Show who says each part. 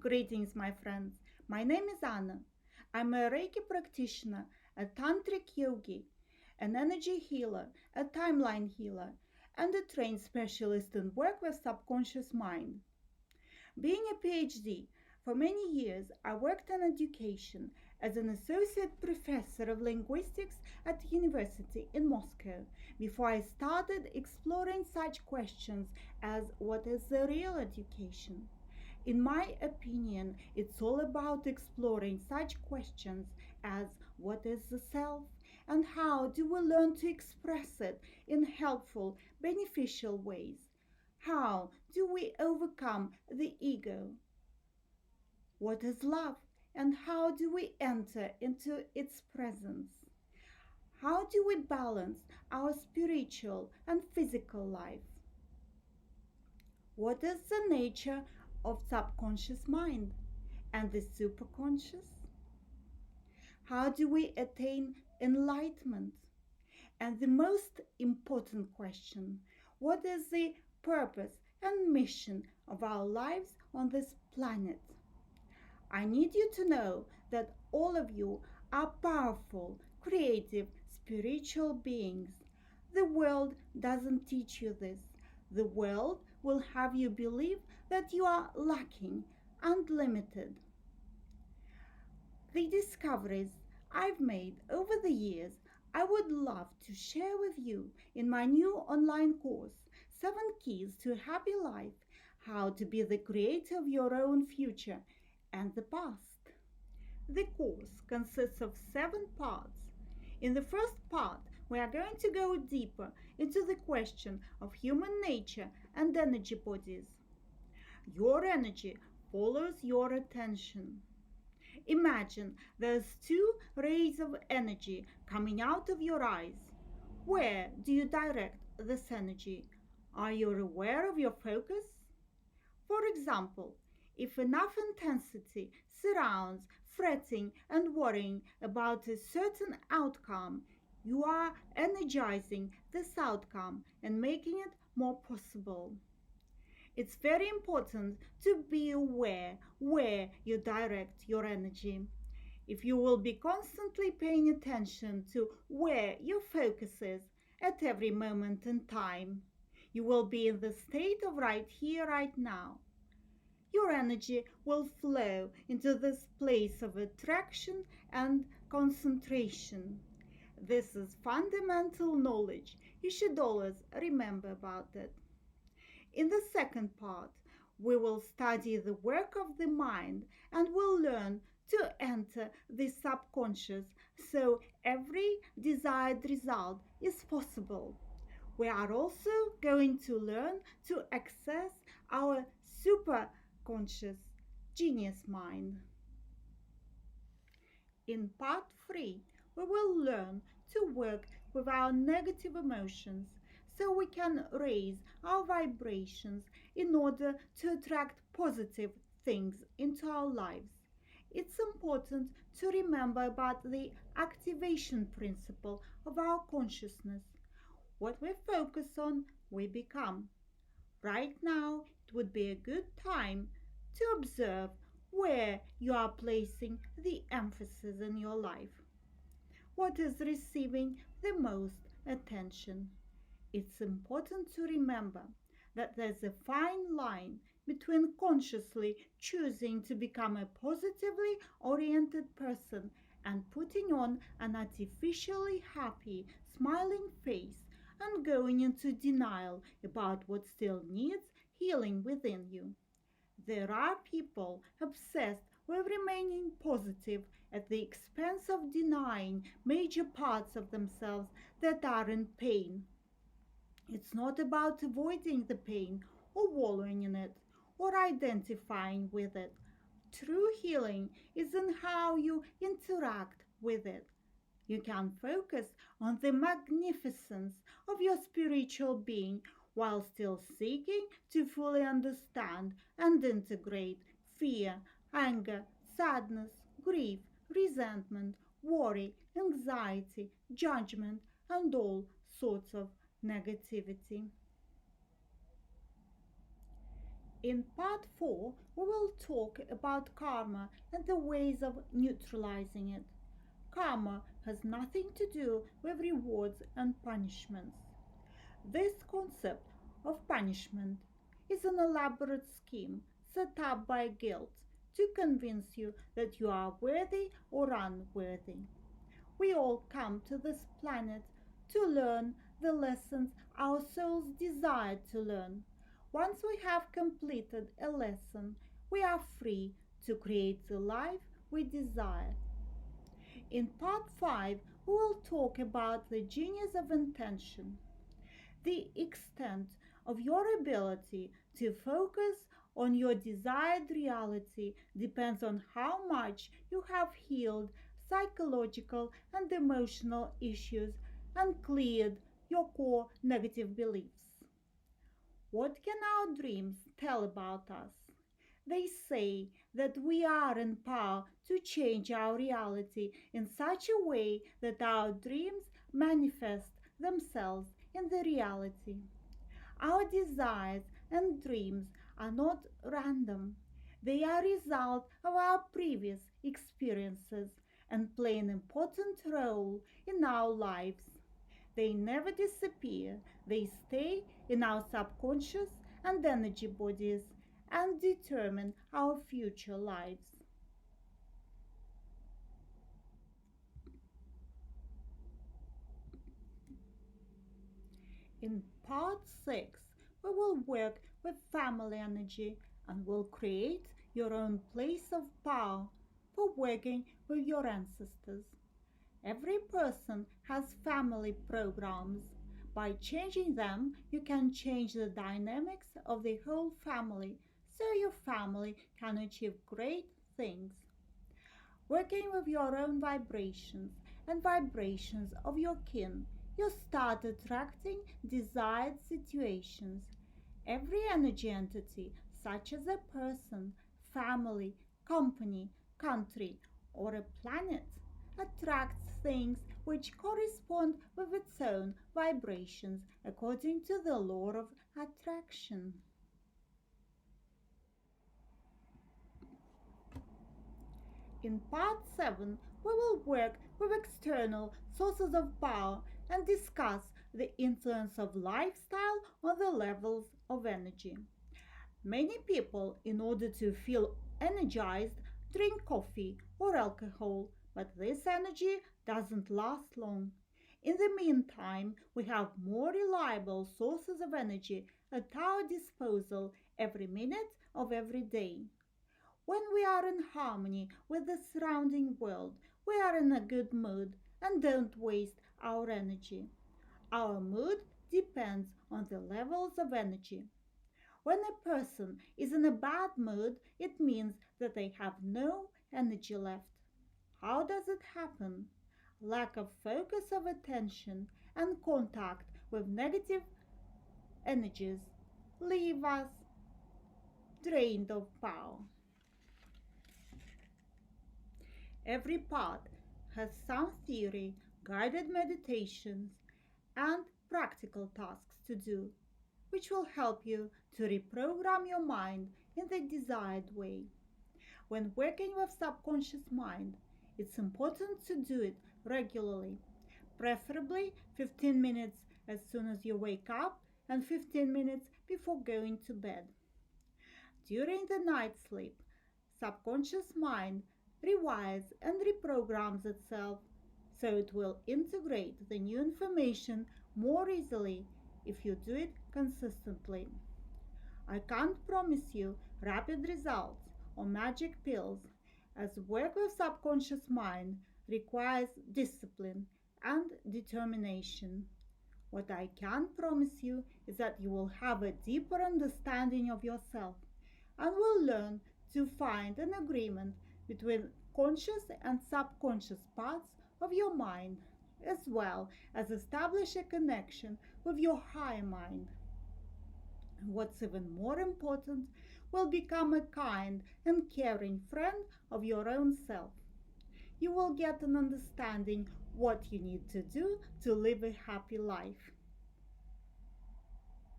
Speaker 1: Greetings, my friends. My name is Anna. I'm a Reiki practitioner, a tantric yogi, an energy healer, a timeline healer, and a trained specialist in work with subconscious mind. Being a PhD, for many years I worked in education as an associate professor of linguistics at a university in Moscow before I started exploring such questions as what is the real education? In my opinion, it's all about exploring such questions as what is the self and how do we learn to express it in helpful, beneficial ways. How do we overcome the ego? What is love and how do we enter into its presence? How do we balance our spiritual and physical life? What is the nature of subconscious mind and the superconscious? How do we attain enlightenment? And the most important question, what is the purpose and mission of our lives on this planet? I need you to know that all of you are powerful, creative, spiritual beings. The world doesn't teach you this. The world will have you believe that you are lacking and limited. The discoveries I've made over the years, I would love to share with you in my new online course, 7 Keys to a Happy Life, How to be the Creator of Your Own Future and the Past. The course consists of 7 parts. In the first part, we are going to go deeper into the question of human nature and energy bodies. Your energy follows your attention. Imagine there's 2 rays of energy coming out of your eyes. Where do you direct this energy? Are you aware of your focus? For example, if enough intensity surrounds fretting and worrying about a certain outcome, you are energizing this outcome and making it more possible. It's very important to be aware where you direct your energy. If you will be constantly paying attention to where your focus is at every moment in time, you will be in the state of right here, right now. Your energy will flow into this place of attraction and concentration. This is fundamental knowledge. You should always remember about it. In the second part, we will study the work of the mind and will learn to enter the subconscious so every desired result is possible. We are also going to learn to access our superconscious genius mind. In part 3, we will learn to work with our negative emotions so we can raise our vibrations in order to attract positive things into our lives. It's important to remember about the activation principle of our consciousness. What we focus on, we become. Right now, it would be a good time to observe where you are placing the emphasis in your life. What is receiving the most attention? It's important to remember that there's a fine line between consciously choosing to become a positively oriented person and putting on an artificially happy, smiling face and going into denial about what still needs healing within you. There are people obsessed with remaining positive at the expense of denying major parts of themselves that are in pain. It's not about avoiding the pain or wallowing in it or identifying with it. True healing is in how you interact with it. You can focus on the magnificence of your spiritual being while still seeking to fully understand and integrate fear, anger, sadness, grief, resentment, worry, anxiety, judgment, and all sorts of negativity. In part 4, we will talk about karma and the ways of neutralizing it. Karma has nothing to do with rewards and punishments. This concept of punishment is an elaborate scheme set up by guilt to convince you that you are worthy or unworthy. We all come to this planet to learn the lessons our souls desire to learn. Once we have completed a lesson, we are free to create the life we desire. In part 5, we will talk about the genius of intention. The extent of your ability to focus on your desired reality depends on how much you have healed psychological and emotional issues and cleared your core negative beliefs. What can our dreams tell about us? They say that we are in power to change our reality in such a way that our dreams manifest themselves in the reality. Our desires and dreams are not random. They are a result of our previous experiences and play an important role in our lives. They never disappear. They stay in our subconscious and energy bodies and determine our future lives. In part 6, we will work with family energy and will create your own place of power for working with your ancestors. Every person has family programs. By changing them, you can change the dynamics of the whole family so your family can achieve great things. Working with your own vibrations and vibrations of your kin, you start attracting desired situations. Every energy entity, such as a person, family, company, country, or a planet, attracts things which correspond with its own vibrations according to the law of attraction. In part 7, we will work with external sources of power and discuss the influence of lifestyle on the levels of energy. Many people, in order to feel energized, drink coffee or alcohol, but this energy doesn't last long. In the meantime, we have more reliable sources of energy at our disposal every minute of every day. When we are in harmony with the surrounding world, we are in a good mood and don't waste our energy. Our mood depends on the levels of energy. When a person is in a bad mood, it means that they have no energy left. How does it happen? Lack of focus of attention and contact with negative energies leave us drained of power. Every part has some theory, guided meditations, and practical tasks to do, which will help you to reprogram your mind in the desired way. When working with subconscious mind, it's important to do it regularly, preferably 15 minutes as soon as you wake up and 15 minutes before going to bed. During the night sleep, subconscious mind rewires and reprograms itself so it will integrate the new information more easily if you do it consistently. I can't promise you rapid results or magic pills, as work with subconscious mind requires discipline and determination. What I can promise you is that you will have a deeper understanding of yourself and will learn to find an agreement between conscious and subconscious parts of your mind, as well as establish a connection with your higher mind. What's even more important, will become a kind and caring friend of your own self. You will get an understanding what you need to do to live a happy life.